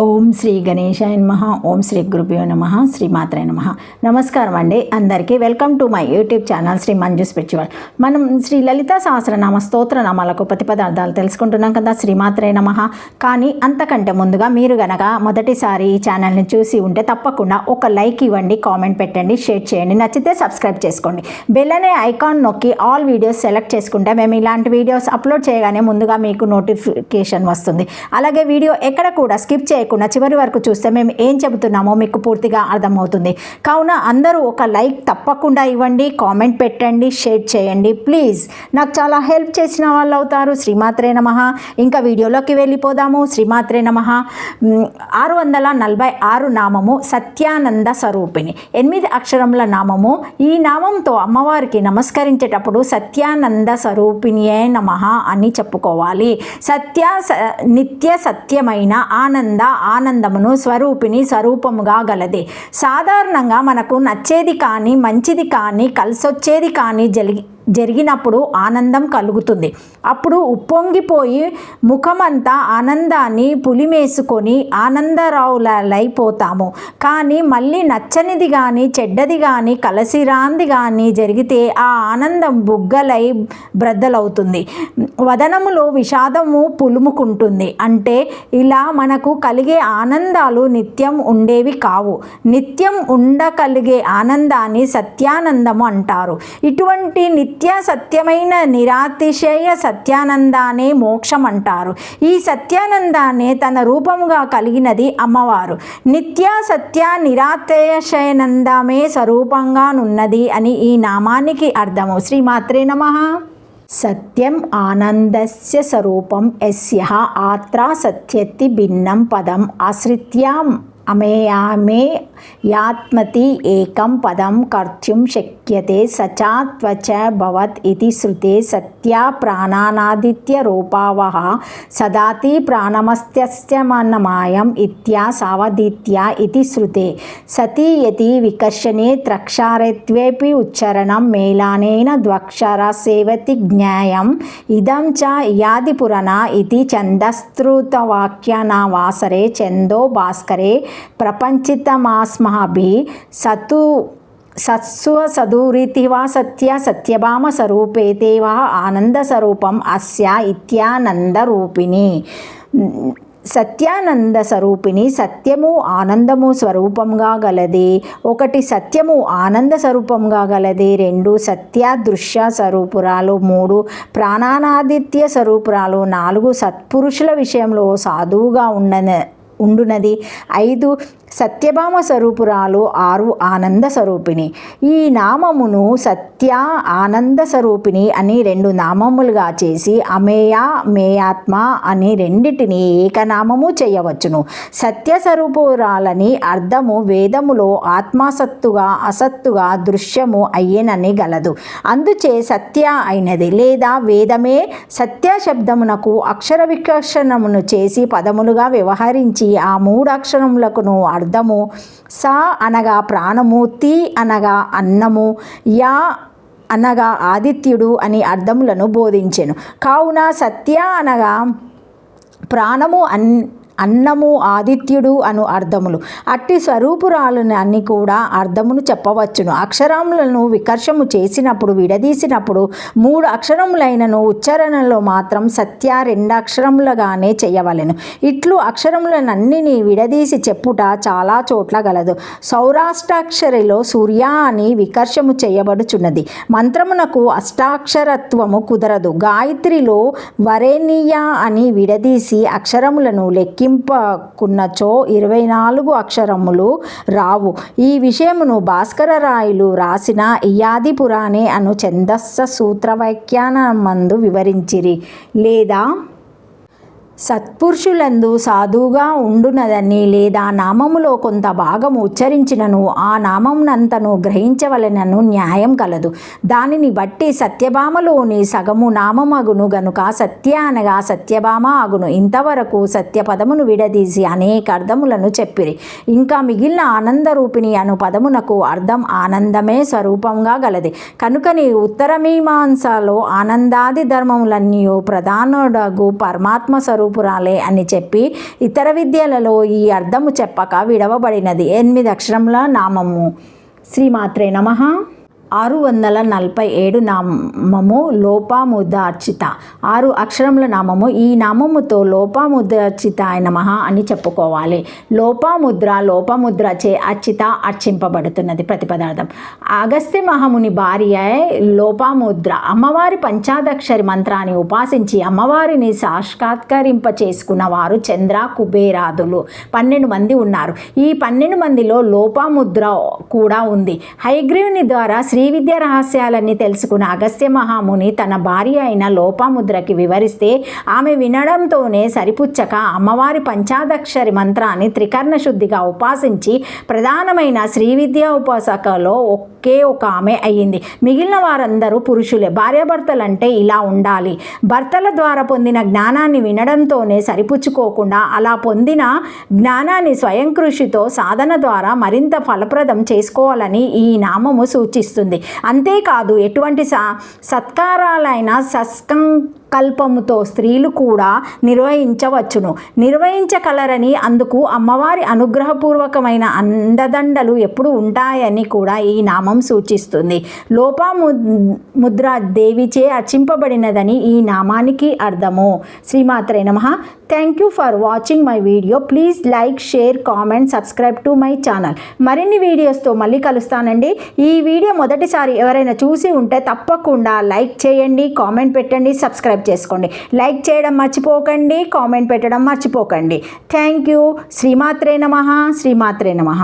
ఓం శ్రీ గణేశాయ నమః. ఓం శ్రీ గురుభ్యో నమః. శ్రీమాత్రే నమః. నమస్కారం అండి అందరికీ. Welcome to my YouTube channel Shri Manju spiritual. మనం శ్రీ లలితా సహస్రనామ స్తోత్రనామాలకు ప్రతిపదార్థాలు తెలుసుకుంటున్నాం కదా. శ్రీమాత్రే నమః. కానీ అంతకంటే ముందుగా మీరు గనక మొదటిసారి ఈ ఛానల్ని చూసి ఉంటే తప్పకుండా ఒక లైక్ ఇవ్వండి, కామెంట్ పెట్టండి, షేర్ చేయండి, నచ్చితే సబ్స్క్రైబ్ చేసుకోండి. బెల్ అనే ఐకాన్ నొక్కి ఆల్ వీడియోస్ సెలెక్ట్ చేసుకుంటే మేము ఇలాంటి వీడియోస్ అప్లోడ్ చేయగానే ముందుగా మీకు నోటిఫికేషన్ వస్తుంది. అలాగే వీడియో ఎక్కడ కూడా స్కిప్ చేయకుండా చివరి వరకు చూస్తే మేము ఏం చెబుతున్నామో మీకు పూర్తిగా అర్థమవుతుంది. కావున అందరూ ఒక లైక్ తప్పకుండా ఇవ్వండి, కామెంట్ పెట్టండి, షేర్ చేయండి ప్లీజ్. నాకు చాలా హెల్ప్ చేసిన వాళ్ళు అవుతారు. శ్రీమాత్రే నమః. ఇంకా వీడియోలోకి వెళ్ళిపోదాము. శ్రీమాత్రే నమః. 646 నామము సత్యానంద స్వరూపిణి. 8 అక్షరముల నామము. ఈ నామంతో అమ్మవారికి నమస్కరించేటప్పుడు సత్యానంద స్వరూపిణియే నమః అని చెప్పుకోవాలి. నిత్య సత్యమైన ఆనందమును స్వరూపిణి స్వరూపముగా గలది. సాధారణంగా మనకు నచ్చేది కానీ మంచిది కానీ కలిసొచ్చేది కానీ జరిగినప్పుడు ఆనందం కలుగుతుంది. అప్పుడు ఉప్పొంగిపోయి ముఖమంతా ఆనందాన్ని పులిమేసుకొని ఆనందరావులైపోతాము. కానీ మళ్ళీ నచ్చనిది కానీ చెడ్డది కానీ కలసిరాంది కానీ జరిగితే ఆ ఆనందం బుగ్గలై బ్రద్దలవుతుంది. వదనములో విషాదము పులుముకుంటుంది. అంటే ఇలా మనకు కలిగే ఆనందాలు నిత్యం ఉండేవి కావు. నిత్యం ఉండగలిగే ఆనందాన్ని సత్యానందము అంటారు. ఇటువంటి నిత్య సత్యమైన నిరాతిశయ సత్యానందానే మోక్షం అంటారు. ఈ సత్యానందాన్ని తన రూపముగా కలిగినది అమ్మవారు. నిత్య సత్య నిరాతిశయనందమే స్వరూపంగానున్నది అని ఈ నామానికి అర్థము. శ్రీమాత్రే నమః. సత్యం ఆనందస్య స్వరూపం యస్యః ఆత్ర సత్యతి భిన్నం పదం ఆశ్రిత్య అమేయామే యాత్మతి ఏకం పదం కర్తుం శక్యతే సచా త్వచ భవత్ ఇతి శృతే సత్య ప్రాణానాదిత్య రూపావహ సదాతి ప్రాణమస్త్యస్యమన్నమాయం ఇత్యా సావదిత్య ఇతి శృతే సతి యతి వికర్షణే త్రక్షారత్వేపి ఉచ్చరణం మేళానేన ద్వక్షర సేవతి జ్ఞాయం ఇదం చ యాదిపురణ ఇతి ఛందస్తృతవాక్యనావాసరే ఛందో భాస్కరే ప్రపంచితమాస్మభి సత్స్వసదూరితి వా సత్య సత్యభామ స్వరూపేతే వా ఆనందస్వరూపం అస్య ఇత్యానందరూపిణి. సత్యానంద స్వరూపిణి. సత్యము ఆనందము స్వరూపంగా గలది. 1 సత్యము ఆనంద స్వరూపంగా గలది. 2 సత్య దృశ్య స్వరూపురాలు. 3 ప్రాణానాదిత్య స్వరూపురాలు. 4 సత్పురుషుల విషయంలో సాధువుగా ఉండునది. 5 సత్యభామ స్వరూపురాలు. 6 ఆనంద స్వరూపిణి. ఈ నామమును సత్య ఆనంద స్వరూపిణి అని 2 నామములుగా చేసి అమేయ మేయాత్మ అని రెండిటిని ఏకనామము చేయవచ్చును. సత్య స్వరూపురాలని అర్థము వేదములో ఆత్మసత్తుగా అసత్తుగా దృశ్యము అయ్యేనని గలదు. అందుచే సత్య అయినది లేదా వేదమే సత్య శబ్దమునకు అక్షర వికర్షణమును చేసి పదములుగా వ్యవహరించి ఆ 3 అక్షరములకును అర్థము స అనగా ప్రాణము, తి అనగా అన్నము, యా అనగా ఆదిత్యుడు అని అర్థములను బోధించెను. కావున సత్య అనగా ప్రాణము, అన్నము, ఆదిత్యుడు అను అర్థములు. అట్టి స్వరూపురాలను అన్ని కూడా అర్థమును చెప్పవచ్చును. అక్షరములను వికర్షము చేసినప్పుడు విడదీసినప్పుడు 3 అక్షరములైనను ఉచ్చారణలో మాత్రం సత్య 2 అక్షరములుగానే చేయవలెను. ఇట్లు అక్షరములనన్నిని విడదీసి చెప్పుట చాలా చోట్ల గలదు. సౌరాష్టాక్షరిలో సూర్య అని వికర్షము చేయబడుచున్నది. మంత్రమునకు అష్టాక్షరత్వము కుదరదు. గాయత్రిలో వరేణ్య అని విడదీసి అక్షరములను లెక్కింపకున్నచో 24 అక్షరములు రావు. ఈ విషయమును భాస్కర రాయలు రాసిన ఇయాది పురాణే అను ఛందస్స సూత్రవ్యాఖ్యానమందు వివరించిరి. లేదా సత్పురుషులందు సాధువుగా ఉండునదని లేదా నామములో కొంత భాగము ఉచ్చరించినను ఆ నామమునంతను గ్రహించవలెనను న్యాయం కలదు. దానిని బట్టి సత్యభామలోని సగము నామమగును గనుక సత్య అనగా సత్యభామ అగును. ఇంతవరకు సత్యపదమును విడదీసి అనేక అర్థములను చెప్పిరి. ఇంకా మిగిలిన ఆనందరూపిణి అను పదమునకు అర్థం ఆనందమే స్వరూపంగా గలది. కనుకని ఉత్తరమీమాంసలో ఆనందాది ధర్మములన్నీ ప్రధానుడగు పరమాత్మ స్వరూప స్వరూపురాలే అని చెప్పి ఇతర విద్యలలో ఈ అర్థము చెప్పక విడవబడినది 8 అక్షరముల నామము. శ్రీమాత్రే నమః. 647 నామము లోపాముద్రార్చిత. 6 అక్షరముల నామము. ఈ నామముతో లోపాముద్రార్చితాయ నమః అని చెప్పుకోవాలి. లోపముద్రచే అర్చిత అర్చింపబడుతున్నది. ప్రతిపదార్థం అగస్త్య మహాముని భార్య లోపాముద్ర అమ్మవారి పంచాదక్షరి మంత్రాన్ని ఉపాసించి అమ్మవారిని సాక్షాత్కరింప చేసుకున్న వారు చంద్ర కుబేరాదులు 12 మంది ఉన్నారు. ఈ 12 మందిలో లోపాముద్ర కూడా ఉంది. హయగ్రీవుని ద్వారా శ్రీ విద్య రహస్యాలన్నీ తెలుసుకున్న అగస్త్య మహాముని తన భార్య అయిన లోపాముద్రకి వివరిస్తే ఆమె వినడంతోనే సరిపుచ్చక అమ్మవారి పంచాదక్షరి మంత్రాన్ని త్రికరణ శుద్ధిగా ఉపాసించి ప్రధానమైన శ్రీ విద్యా ఉపాసకలో ఒకే ఒక ఆమె అయ్యింది. మిగిలిన వారందరూ పురుషులే. భార్యాభర్తలంటే ఇలా ఉండాలి. భర్తల ద్వారా పొందిన జ్ఞానాన్ని వినడంతోనే సరిపుచ్చుకోకుండా అలా పొందిన జ్ఞానాన్ని స్వయం కృషితో సాధన ద్వారా మరింత ఫలప్రదం చేసుకోవాలని ఈ నామము సూచిస్తుంది. అంతేకాదు ఎటువంటి సత్కారాలైన కల్పముతో స్త్రీలు కూడా నిర్వహించగలరని అందుకు అమ్మవారి అనుగ్రహపూర్వకమైన అండదండలు ఎప్పుడు ఉంటాయని కూడా ఈ నామం సూచిస్తుంది. లోపాముద్ర దేవిచే అర్చింపబడినదని ఈ నామానికి అర్థము. శ్రీమాత్రే నమః. Thank you for watching my video. Please like, share, comment, subscribe to my channel. మరిన్ని వీడియోస్తో మళ్ళీ కలుస్తానండి. ఈ వీడియో మొదటిసారి ఎవరైనా చూసి ఉంటే తప్పకుండా లైక్ చేయండి, కామెంట్ పెట్టండి, సబ్స్క్రైబ్ చేసుకోండి. లైక్ చేయడం మర్చిపోకండి, కామెంట్ పెట్టడం మర్చిపోకండి. Thank you. శ్రీమాత్రే నమః. శ్రీమాత్రే నమః.